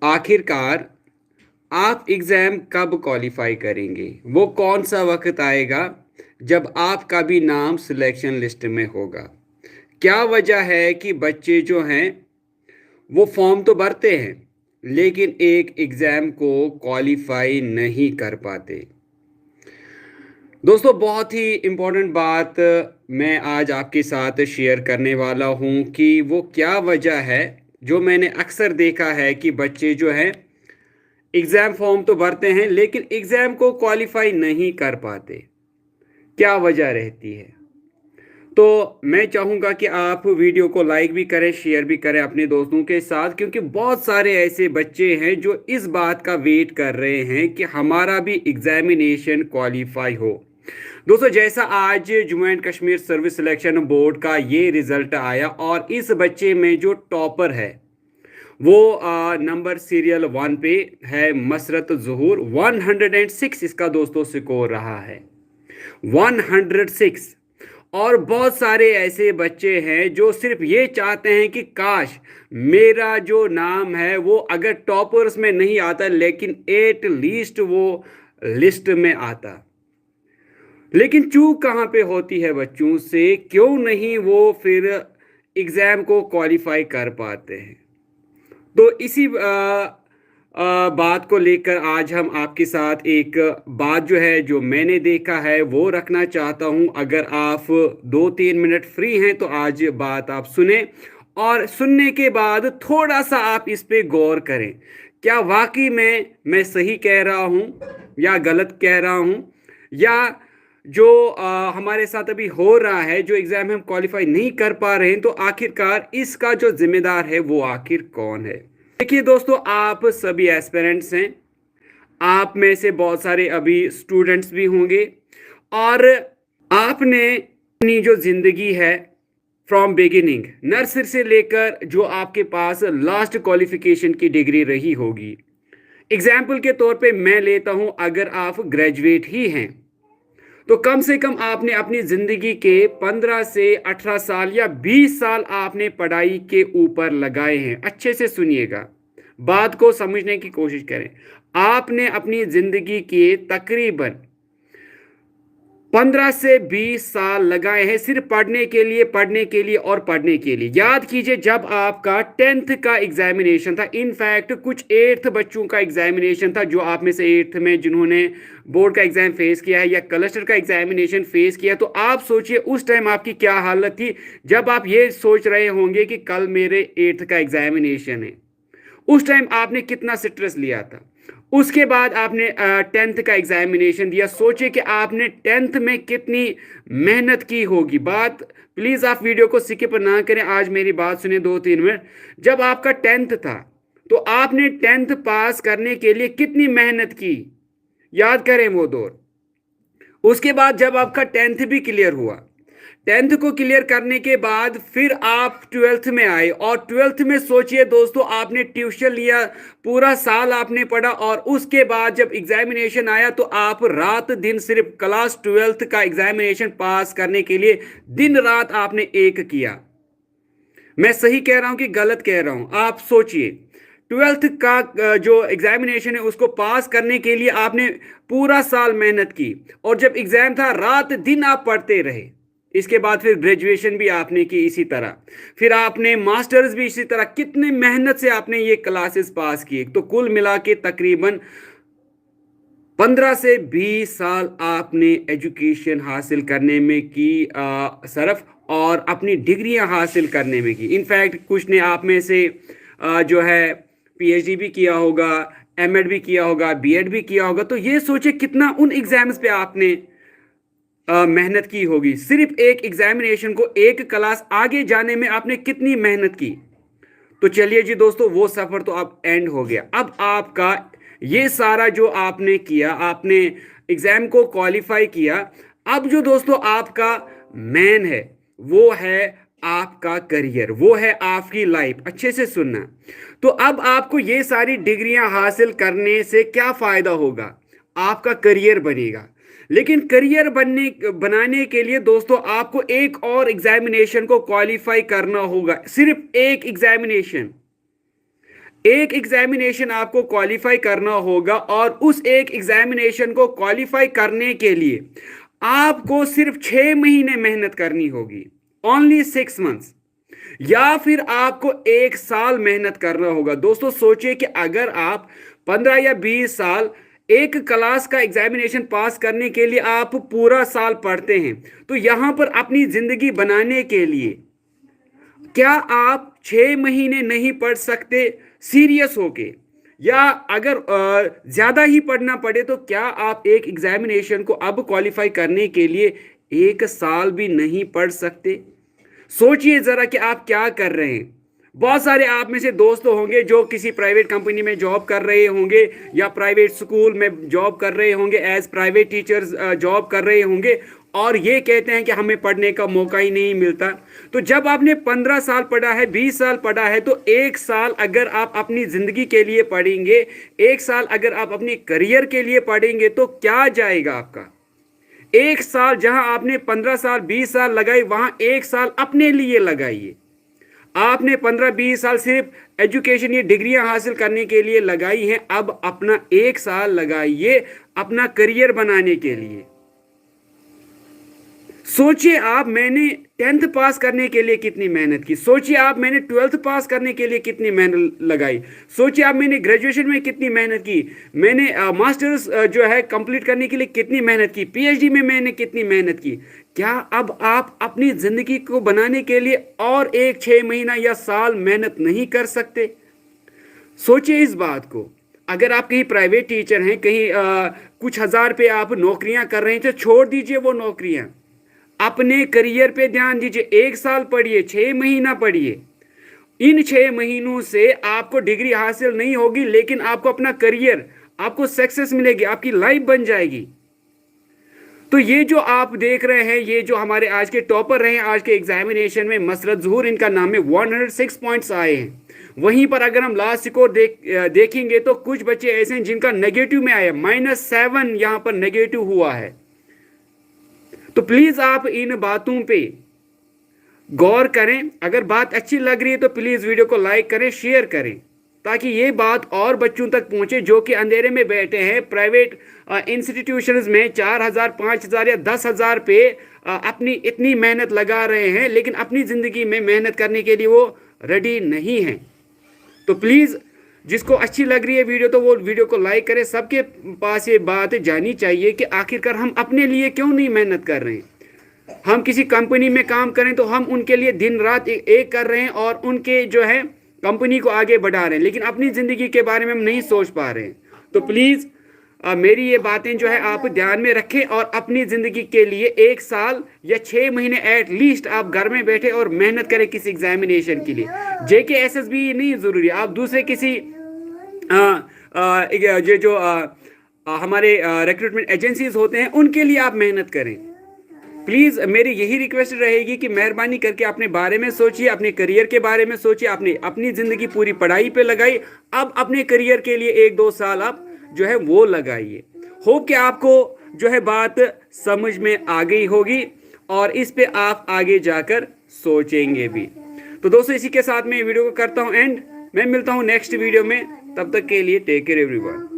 आखिरकार आप एग्ज़ाम कब क्वालिफाई करेंगे? वो कौन सा वक्त आएगा जब आपका भी नाम सिलेक्शन लिस्ट में होगा? क्या वजह है कि बच्चे जो हैं वो फॉर्म तो भरते हैं लेकिन एक एग्ज़ाम को क्वालिफाई नहीं कर पाते? दोस्तों, बहुत ही इम्पोर्टेंट बात मैं आज आपके साथ शेयर करने वाला हूँ कि वो क्या वजह है जो मैंने अक्सर देखा है कि बच्चे जो हैं एग्ज़ाम फॉर्म तो भरते हैं लेकिन एग्ज़ाम को क्वालिफाई नहीं कर पाते। क्या वजह रहती है? तो मैं चाहूँगा कि आप वीडियो को लाइक भी करें, शेयर भी करें अपने दोस्तों के साथ, क्योंकि बहुत सारे ऐसे बच्चे हैं जो इस बात का वेट कर रहे हैं कि हमारा भी एग्जामिनेशन क्वालिफाई हो। दोस्तों, जैसा आज Jammu and Kashmir service selection board का ये रिजल्ट आया और इस बच्चे में जो टॉपर है वो नंबर सीरियल 1 पे है मसरत ज़हूर। 106 इसका दोस्तों स्कोर रहा है, 106। और बहुत सारे ऐसे बच्चे हैं जो सिर्फ ये चाहते हैं कि काश मेरा जो नाम है वो अगर टॉपर्स में नहीं आता लेकिन एट लीस्ट वो लिस्ट में आता। लेकिन चूक कहाँ पे होती है बच्चों से, क्यों नहीं वो फिर एग्ज़ाम को क्वालिफाई कर पाते हैं? तो इसी बात को लेकर आज हम आपके साथ एक बात जो है जो मैंने देखा है वो रखना चाहता हूं। अगर आप 2-3 मिनट फ्री हैं तो आज बात आप सुने और सुनने के बाद थोड़ा सा आप इस पे गौर करें। क्या वाकई में मैं सही कह रहा हूं या गलत कह रहा हूं, या जो हमारे साथ अभी हो रहा है, जो एग्ज़ाम हम क्वालिफाई नहीं कर पा रहे हैं, तो आखिरकार इसका जो जिम्मेदार है वो आखिर कौन है? देखिए दोस्तों, आप सभी एस्पिरेंट्स हैं, आप में से बहुत सारे अभी स्टूडेंट्स भी होंगे और आपने अपनी जो ज़िंदगी है फ्रॉम बिगिनिंग नर्सरी से लेकर जो आपके पास लास्ट क्वालिफिकेशन की डिग्री रही होगी। एग्जाम्पल के तौर पे मैं लेता हूं, अगर आप ग्रेजुएट ही हैं तो कम से कम आपने अपनी ज़िंदगी के 15 से 18 साल या 20 साल आपने पढ़ाई के ऊपर लगाए हैं। अच्छे से सुनिएगा, बात को समझने की कोशिश करें। आपने अपनी ज़िंदगी के तकरीबन 15 से 20 साल लगाए हैं सिर्फ पढ़ने के लिए, पढ़ने के लिए और पढ़ने के लिए। याद कीजिए, जब आपका 10th का एग्जामिनेशन था, इनफैक्ट कुछ 8th बच्चों का एग्जामिनेशन था, जो आप में से 8th में जिन्होंने बोर्ड का एग्जाम फेस किया है या क्लस्टर का एग्जामिनेशन फेस किया, तो आप सोचिए उस टाइम आपकी क्या हालत थी जब आप ये सोच रहे होंगे कि कल मेरे 8th का एग्जामिनेशन है। उस टाइम आपने कितना स्ट्रेस लिया था। उसके बाद आपने 10th का एग्जामिनेशन दिया। सोचिए कि आपने 10th में कितनी मेहनत की होगी। बात प्लीज़ आप वीडियो को स्किप ना करें, आज मेरी बात सुने 2-3 मिनट। जब आपका 10th था तो आपने 10th पास करने के लिए कितनी मेहनत की, याद करें वो दौर। उसके बाद जब आपका 10th भी क्लियर हुआ, 10th को क्लियर करने के बाद फिर आप 12th में आए और 12th में सोचिए दोस्तों, आपने ट्यूशन लिया, पूरा साल आपने पढ़ा और उसके बाद जब एग्जामिनेशन आया तो आप रात दिन सिर्फ क्लास 12th का एग्जामिनेशन पास करने के लिए दिन रात आपने एक किया। मैं सही कह रहा हूं कि गलत कह रहा हूं? आप सोचिए, 12th का जो एग्जामिनेशन है उसको पास करने के लिए आपने पूरा साल मेहनत की और जब एग्जाम था रात दिन आप पढ़ते रहे। इसके बाद फिर ग्रेजुएशन भी आपने की इसी तरह, फिर आपने मास्टर्स भी इसी तरह, कितने मेहनत से आपने ये क्लासेस पास किए। तो कुल मिला के तकरीबन 15 से 20 साल आपने एजुकेशन हासिल करने में की सरफ और अपनी डिग्रियां हासिल करने में की। इनफैक्ट कुछ ने आप में से जो है पीएचडी भी किया होगा, एमएड भी किया होगा, बीएड भी किया होगा। तो ये सोचे कितना उन एग्जाम्स पे आपने मेहनत की होगी। सिर्फ एक एग्जामिनेशन को एक क्लास आगे जाने में आपने कितनी मेहनत की। तो चलिए जी दोस्तों, वो सफ़र तो अब एंड हो गया। अब आपका ये सारा जो आपने किया, आपने एग्ज़ाम को क्वालिफाई किया, अब जो दोस्तों आपका मेन है वो है आपका करियर, वो है आपकी लाइफ। अच्छे से सुनना। तो अब आपको ये सारी डिग्रियां हासिल करने से क्या फ़ायदा होगा? आपका करियर बनेगा। लेकिन करियर बनाने के लिए दोस्तों आपको एक और एग्जामिनेशन को क्वालिफाई करना होगा। सिर्फ एक एग्जामिनेशन, एक एग्जामिनेशन आपको क्वालिफाई करना होगा और उस एक एग्जामिनेशन को क्वालिफाई करने के लिए आपको सिर्फ 6 महीने मेहनत करनी होगी, ओनली 6 मंथ्स, या फिर आपको 1 साल मेहनत करना होगा। दोस्तों सोचिए कि अगर आप 15 या 20 साल एक क्लास का एग्जामिनेशन पास करने के लिए आप पूरा साल पढ़ते हैं, तो यहां पर अपनी जिंदगी बनाने के लिए क्या आप 6 महीने नहीं पढ़ सकते सीरियस होके? या अगर ज्यादा ही पढ़ना पड़े तो क्या आप एक एग्जामिनेशन को अब क्वालिफाई करने के लिए 1 साल भी नहीं पढ़ सकते? सोचिए जरा कि आप क्या कर रहे हैं। बहुत सारे आप में से दोस्त होंगे जो किसी प्राइवेट कंपनी में जॉब कर रहे होंगे या प्राइवेट स्कूल में जॉब कर रहे होंगे, एज प्राइवेट टीचर्स जॉब कर रहे होंगे, और ये कहते हैं कि हमें पढ़ने का मौका ही नहीं मिलता। तो जब आपने 15 साल पढ़ा है, 20 साल पढ़ा है, तो 1 साल अगर आप अपनी जिंदगी के लिए पढ़ेंगे, 1 साल अगर आप अपने करियर के लिए पढ़ेंगे, तो क्या जाएगा आपका? 1 साल जहां आपने 15 साल 20 साल लगाई, वहां 1 साल अपने लिए लगाइए। आपने 15-20 साल सिर्फ एजुकेशन या डिग्रियां हासिल करने के लिए लगाई हैं, अब अपना 1 साल लगाइए अपना करियर बनाने के लिए। सोचिए आप, मैंने 10th पास करने के लिए कितनी मेहनत की, सोचिए आप मैंने 12th पास करने के लिए कितनी मेहनत लगाई, सोचिए आप मैंने ग्रेजुएशन में कितनी मेहनत की, मैंने मास्टर्स जो है कंप्लीट करने के लिए कितनी मेहनत की, पीएचडी में मैंने कितनी मेहनत की। क्या अब आप अपनी जिंदगी को बनाने के लिए और एक 6 महीना या साल मेहनत नहीं कर सकते? सोचिए इस बात को। अगर आप कहीं प्राइवेट टीचर हैं, कहीं कुछ हजार पे आप नौकरियां कर रहे हैं, तो छोड़ दीजिए वो नौकरियां, अपने करियर पे ध्यान दीजिए। 1 साल पढ़िए, 6 महीना पढ़िए। इन 6 महीनों से आपको डिग्री हासिल नहीं होगी, लेकिन आपको अपना करियर, आपको सक्सेस मिलेगी, आपकी लाइफ बन जाएगी। तो ये जो आप देख रहे हैं, ये जो हमारे आज के टॉपर रहे हैं आज के एग्जामिनेशन में, मसरत ज़हूर इनका नाम है, 106 पॉइंट्स आए हैं। वहीं पर अगर हम लास्ट स्कोर देखेंगे तो कुछ बच्चे ऐसे हैं जिनका नेगेटिव में आया, -7 यहां पर नेगेटिव हुआ है। तो प्लीज आप इन बातों पे गौर करें। अगर बात अच्छी लग रही है तो प्लीज वीडियो को लाइक करें, शेयर करें, ताकि ये बात और बच्चों तक पहुंचे जो कि अंधेरे में बैठे हैं प्राइवेट इंस्टीट्यूशंस में 4,000, 5,000 या 10,000 पे अपनी इतनी मेहनत लगा रहे हैं, लेकिन अपनी ज़िंदगी में मेहनत करने के लिए वो रेडी नहीं हैं। तो प्लीज़ जिसको अच्छी लग रही है वीडियो, तो वो वीडियो को लाइक करें। सबके पास ये बात जानी चाहिए कि आखिरकार हम अपने लिए क्यों नहीं मेहनत कर रहे हैं। हम किसी कंपनी में काम करें तो हम उनके लिए दिन रात एक कर रहे हैं और उनके जो है कंपनी को आगे बढ़ा रहे हैं, लेकिन अपनी ज़िंदगी के बारे में हम नहीं सोच पा रहे हैं। तो प्लीज़ मेरी ये बातें जो है आप ध्यान में रखें और अपनी ज़िंदगी के लिए 1 साल या 6 महीने एट लीस्ट आप घर में बैठे और मेहनत करें किसी एग्जामिनेशन के लिए। जेके एसएसबी नहीं ज़रूरी, आप दूसरे किसी जो हमारे रिक्रूटमेंट एजेंसीज होते हैं उनके लिए आप मेहनत करें। प्लीज़ मेरी यही रिक्वेस्ट रहेगी कि मेहरबानी करके अपने बारे में सोचिए, अपने करियर के बारे में सोचिए। आपने अपनी ज़िंदगी पूरी पढ़ाई पे लगाई, अब अपने करियर के लिए 1-2 साल आप जो है वो लगाइए। होप कि आपको जो है बात समझ में आ गई होगी और इस पे आप आगे जाकर सोचेंगे भी। तो दोस्तों इसी के साथ मैं वीडियो को करता हूँ एंड, मैं मिलता हूँ नेक्स्ट वीडियो में। तब तक के लिए टेक केयर एवरीवन।